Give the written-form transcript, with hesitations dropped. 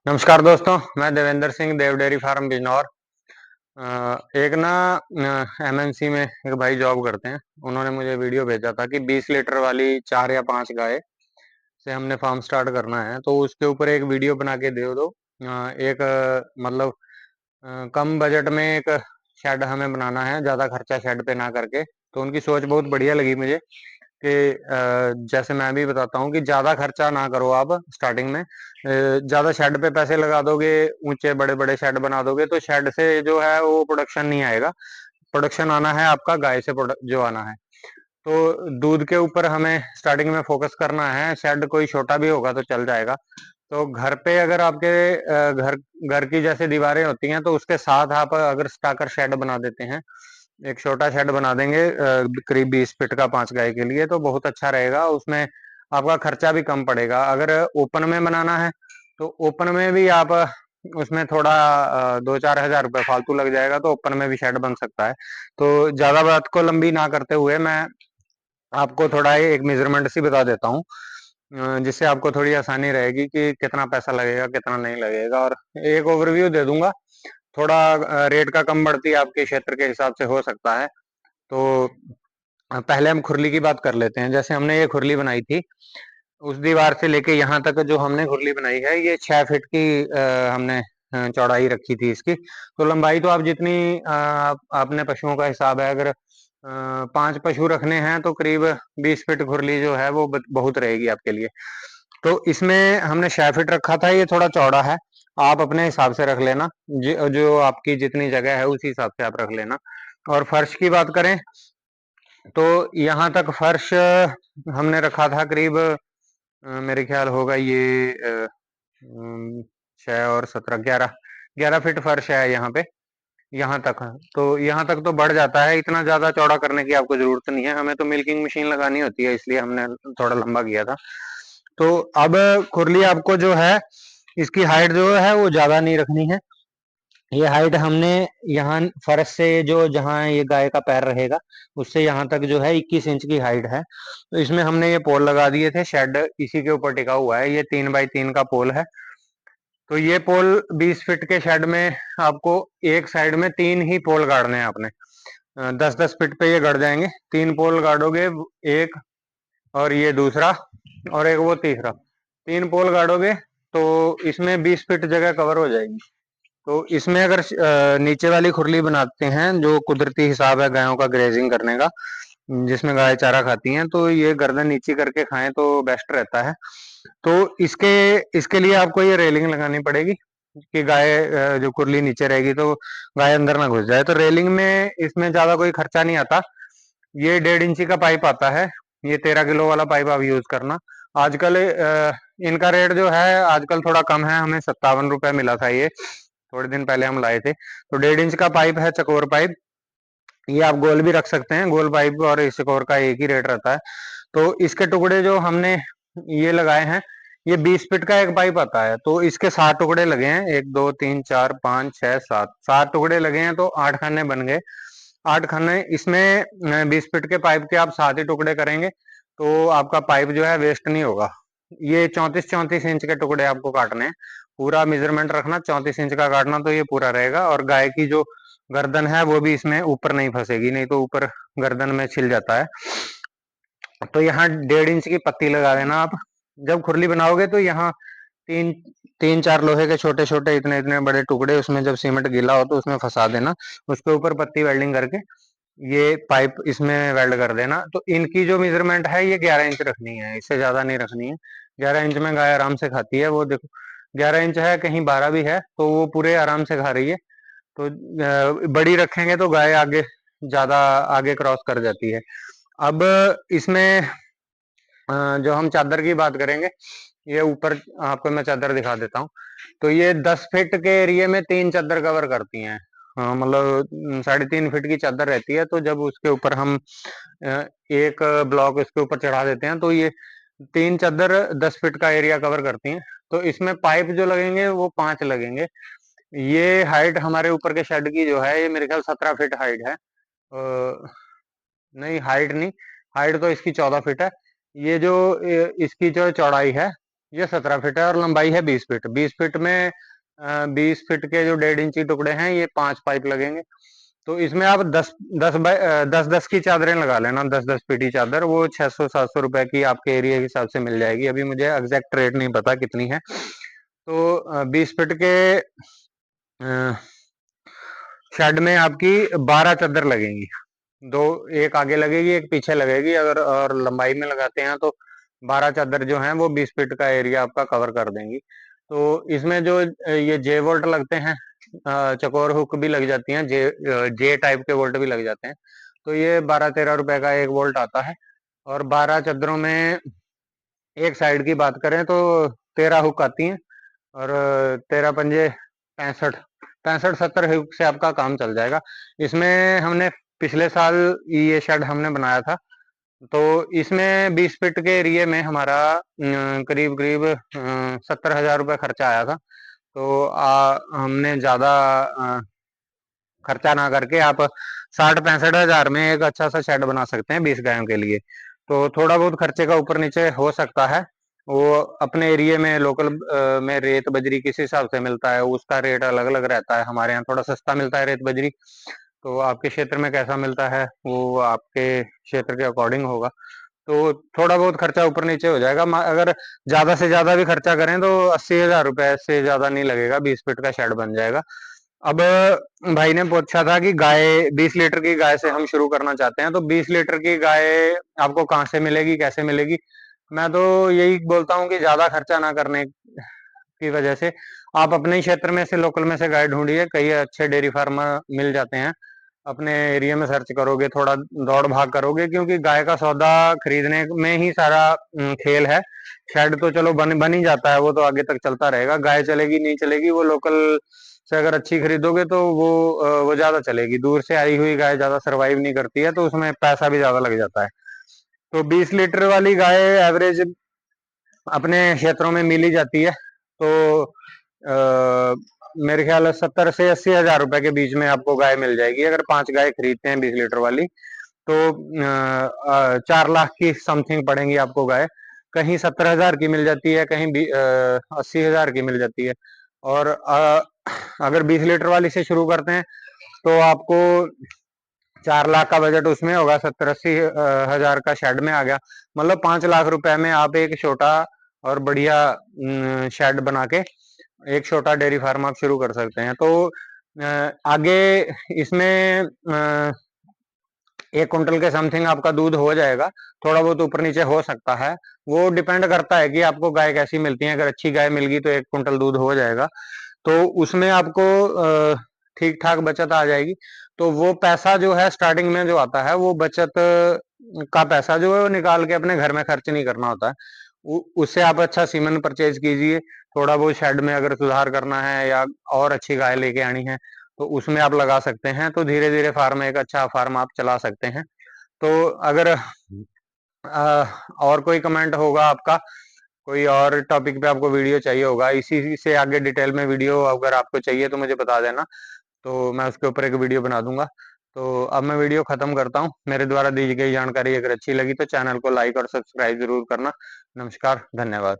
नमस्कार दोस्तों, मैं देवेंद्र सिंह देव डेयरी फार्म बिजनौर। एक ना एमएनसी में एक भाई जॉब करते हैं। उन्होंने मुझे वीडियो भेजा था कि 20 लीटर वाली 4 या 5 गाय से हमने फार्म स्टार्ट करना है, तो उसके ऊपर एक वीडियो बना के दे दो। एक मतलब कम बजट में एक शेड हमें बनाना है, ज़्यादा खर्चा शेड पे ना करके। तो उनकी सोच बहुत बढ़िया लगी मुझे कि जैसे मैं भी बताता हूँ कि ज़्यादा खर्चा ना करो आप स्टार्टिंग में। ज़्यादा शेड पे पैसे लगा दोगे, ऊंचे बड़े बड़े शेड बना दोगे तो शेड से जो है वो प्रोडक्शन नहीं आएगा। प्रोडक्शन आना है आपका गाय से, जो आना है। तो दूध के ऊपर हमें स्टार्टिंग में फोकस करना है। शेड कोई छोटा भी होगा तो चल जाएगा। तो घर पे अगर आपके घर घर की जैसे दीवारें होती हैं, तो उसके साथ आप अगर स्टाकर शेड बना देते हैं, एक छोटा शेड बना देंगे करीब 20 फीट का 5 गाय के लिए, तो बहुत अच्छा रहेगा। उसमें आपका खर्चा भी कम पड़ेगा। अगर ओपन में बनाना है तो ओपन में भी आप उसमें थोड़ा 2-4 हज़ार रुपये फालतू लग जाएगा, तो ओपन में भी शेड बन सकता है। तो ज्यादा बात को लंबी ना करते हुए मैं आपको थोड़ा एक मेजरमेंट सी बता देता हूँ, जिससे आपको थोड़ी आसानी रहेगी कि कितना पैसा लगेगा कितना नहीं लगेगा, और एक ओवरव्यू दे दूंगा। थोड़ा रेट का कम बढ़ती आपके क्षेत्र के हिसाब से हो सकता है। तो पहले हम खुरली की बात कर लेते हैं। जैसे हमने ये खुरली बनाई थी, उस दीवार से लेके यहाँ तक जो हमने खुरली बनाई है, ये 6 फीट की हमने चौड़ाई रखी थी इसकी। तो लंबाई तो आप जितनी आपने पशुओं का हिसाब है, अगर 5 पशु रखने हैं तो करीब 20 फीट खुरली जो है वो बहुत रहेगी आपके लिए। तो इसमें हमने 6 फीट रखा था, ये थोड़ा चौड़ा है। आप अपने हिसाब से रख लेना, जो आपकी जितनी जगह है उसी हिसाब से आप रख लेना। और फर्श की बात करें तो यहाँ तक फर्श हमने रखा था करीब मेरे ख्याल होगा ये 6 और 17, 11 11 फीट फर्श है यहाँ पे। यहाँ तक है, तो यहाँ तक तो बढ़ जाता है। इतना ज्यादा चौड़ा करने की आपको जरूरत नहीं है। हमें तो मिल्किंग मशीन लगानी होती है, इसलिए हमने थोड़ा लंबा किया था। तो अब खुरली आपको जो है, इसकी हाइट जो है वो ज्यादा नहीं रखनी है। ये हाइट हमने यहाँ फर्श से जो जहाँ ये गाय का पैर रहेगा, उससे यहाँ तक जो है 21 इंच की हाइट है। तो इसमें हमने ये पोल लगा दिए थे, शेड इसी के ऊपर टिका हुआ है। ये 3x3 का पोल है। तो ये पोल 20 फीट के शेड में आपको एक साइड में 3 ही पोल गाड़ने हैं आपने। 10-10 फीट पे ये गड़ जाएंगे। 3 पोल गाड़ोगे, एक और ये दूसरा और एक वो तीसरा। 3 पोल गाड़ोगे तो इसमें 20 फीट जगह कवर हो जाएगी। तो इसमें अगर नीचे वाली खुरली बनाते हैं, जो कुदरती हिसाब है गायों का ग्रेजिंग करने का, जिसमें गाय चारा खाती हैं, तो ये गर्दन नीची करके खाएं तो बेस्ट रहता है। तो इसके इसके लिए आपको ये रेलिंग लगानी पड़ेगी कि गाय जो कुरली नीचे रहेगी तो गाय अंदर ना घुस जाए। तो रेलिंग में इसमें ज्यादा कोई खर्चा नहीं आता। ये 1.5 इंची का पाइप आता है। ये 13 किलो वाला पाइप आप यूज करना। आजकल इनका रेट जो है आजकल थोड़ा कम है। हमें 57 रुपए मिला था ये, थोड़े दिन पहले हम लाए थे। तो 1.5 इंच का पाइप है, चकोर पाइप। ये आप गोल भी रख सकते हैं, गोल पाइप और इस चकोर का एक ही रेट रहता है। तो इसके टुकड़े जो हमने ये लगाए हैं, ये 20 फीट का एक पाइप आता है। तो इसके 7 टुकड़े लगे हैं, 1 2 3 4 5 6 7 टुकड़े लगे हैं, तो 8 खाने बन गए। 8 खाने इसमें 20 फीट के पाइप के आप 7 ही टुकड़े करेंगे, तो आपका पाइप जो है वेस्ट नहीं होगा। ये 34-34 इंच के टुकड़े आपको काटने हैं। पूरा मेजरमेंट रखना, 34 इंच का काटना तो ये पूरा रहेगा। और गाय की जो गर्दन है वो भी इसमें ऊपर नहीं फंसेगी, नहीं तो ऊपर गर्दन में छिल जाता है। तो यहाँ 1.5 इंच की पत्ती लगा देना आप। जब खुरली बनाओगे तो यहाँ तीन 3-4 लोहे के छोटे छोटे इतने इतने बड़े टुकड़े, उसमें जब सीमेंट गीला हो तो उसमें फंसा देना। उसके ऊपर पत्ती वेल्डिंग करके ये पाइप इसमें वेल्ड कर देना। तो इनकी जो मेजरमेंट है ये 11 इंच रखनी है, इससे ज्यादा नहीं रखनी है। 11 इंच में गाय आराम से खाती है। वो देखो 11 इंच है, कहीं 12 भी है, तो वो पूरे आराम से खा रही है। तो बड़ी रखेंगे तो गाय आगे ज्यादा आगे क्रॉस कर जाती है। अब इसमें जो हम चादर की बात करेंगे, ये ऊपर आपको मैं चादर दिखा देता हूँ। तो ये 10 फीट के एरिया में 3 चादर कवर करती हैं। हाँ, मतलब 3.5 फीट की चादर रहती है। तो जब उसके ऊपर हम एक ब्लॉक इसके ऊपर चढ़ा देते हैं, तो ये 3 चादर 10 फीट का एरिया कवर करती हैं। तो इसमें पाइप जो लगेंगे वो 5 लगेंगे। ये हाइट हमारे ऊपर के शेड की जो है, ये मेरे ख्याल 17 फीट हाइट है। नहीं, हाइट नहीं, हाइट तो इसकी 14 फीट है। ये जो इसकी जो चौड़ाई है, ये 17 फीट है और लंबाई है 20 फीट। 20 फीट में 20 फीट के जो 1.5 इंची टुकड़े हैं, ये 5 पाइप लगेंगे। तो इसमें आप 10 की चादरें लगा लेना, 10 फीट की चादर, वो 600-700 रुपए की आपके एरिया के हिसाब से मिल जाएगी। अभी मुझे एग्जैक्ट रेट नहीं पता कितनी है। तो 20 फीट के शेड में आपकी 12 चादर लगेंगी। दो, एक आगे लगेगी, एक पीछे लगेगी। अगर और लंबाई में लगाते हैं तो 12 चादर जो हैं वो 20 फीट का एरिया आपका कवर कर देंगी। तो इसमें जो ये जे वोल्ट लगते हैं, चकोर हुक भी लग जाती हैं, जे टाइप के वोल्ट भी लग जाते हैं। तो ये 12-13 रुपए का 1 वोल्ट आता है। और 12 चादरों में एक साइड की बात करें तो 13 हुक आती हैं। और 13 पंजे 65, 65-70 हुक से आपका काम चल जाएगा। इसमें हमने पिछले साल ये शेड हमने बनाया था, तो इसमें 20 फीट के एरिए में हमारा करीब करीब 70,000 रुपये खर्चा आया था। तो हमने ज्यादा खर्चा ना करके आप 60-65 हजार में एक अच्छा सा शेड बना सकते हैं 20 गायों के लिए। तो थोड़ा बहुत खर्चे का ऊपर नीचे हो सकता है। वो अपने एरिया में लोकल में रेत बजरी किस हिसाब से मिलता है, उसका रेट अलग अलग रहता है। हमारे यहाँ थोड़ा सस्ता मिलता है रेत बजरी। तो आपके क्षेत्र में कैसा मिलता है वो आपके क्षेत्र के अकॉर्डिंग होगा। तो थोड़ा बहुत खर्चा ऊपर नीचे हो जाएगा। अगर ज्यादा से ज्यादा भी खर्चा करें तो 80,000 रुपए से ज्यादा नहीं लगेगा, 20 फीट का शेड बन जाएगा। अब भाई ने पूछा था कि गाय 20 लीटर की गाय से हम शुरू करना चाहते हैं, तो 20 लीटर की गाय आपको कहाँ से मिलेगी, कैसे मिलेगी? मैं तो यही बोलता हूँ कि ज्यादा खर्चा ना करने की वजह से आप अपने क्षेत्र में से, लोकल में से गाय ढूंढिए। कई अच्छे डेयरी फार्मर मिल जाते हैं। अपने एरिया में सर्च करोगे, थोड़ा दौड़ भाग करोगे, क्योंकि गाय का सौदा खरीदने में ही सारा खेल है। शेड तो चलो बन ही जाता है, वो तो आगे तक चलता रहेगा। गाय चलेगी नहीं चलेगी, वो लोकल से अगर अच्छी खरीदोगे तो वो ज्यादा चलेगी। दूर से आई हुई गाय ज्यादा सरवाइव नहीं करती है, तो उसमें पैसा भी ज्यादा लग जाता है। तो 20 लीटर वाली गाय एवरेज अपने क्षेत्रों में मिल ही जाती है। तो मेरे ख्याल 70 से 80 हजार रुपए के बीच में आपको गाय मिल जाएगी, अगर 5 गाय खरीदते हैं 20 लीटर वाली। तो 4 लाख की समथिंग पड़ेंगी आपको गाय। कहीं 70 हजार की मिल जाती है, कहीं 80 हजार की मिल जाती है। और अगर 20 लीटर वाली से शुरू करते हैं तो आपको 4 लाख का बजट उसमें होगा, 70-80 हजार का शेड में आ गया। मतलब 5 लाख रुपए में आप एक छोटा और बढ़िया शेड बना के एक छोटा डेयरी फार्म आप शुरू कर सकते हैं। तो आगे इसमें 1 कुंटल के समथिंग आपका दूध हो जाएगा। थोड़ा बहुत ऊपर नीचे हो सकता है, वो डिपेंड करता है कि आपको गाय कैसी मिलती है। अगर अच्छी गाय मिल गई तो 1 कुंटल दूध हो जाएगा। तो उसमें आपको ठीक ठाक बचत आ जाएगी। तो वो पैसा जो है स्टार्टिंग में जो आता है, वो बचत का पैसा जो है वो निकाल के अपने घर में खर्च नहीं करना होता है। उससे आप अच्छा सीमेंट परचेज कीजिए। थोड़ा बहुत शेड में अगर सुधार करना है या और अच्छी गाय लेके आनी है तो उसमें आप लगा सकते हैं। तो धीरे धीरे फार्म, एक अच्छा फार्म आप चला सकते हैं। तो अगर और कोई कमेंट होगा आपका, कोई और टॉपिक पे आपको वीडियो चाहिए होगा, इसी से आगे डिटेल में वीडियो अगर आपको चाहिए तो मुझे बता देना, तो मैं उसके ऊपर एक वीडियो बना दूंगा। तो अब मैं वीडियो खत्म करता हूँ। मेरे द्वारा दी गई जानकारी अगर अच्छी लगी तो चैनल को लाइक और सब्सक्राइब जरूर करना। नमस्कार, धन्यवाद।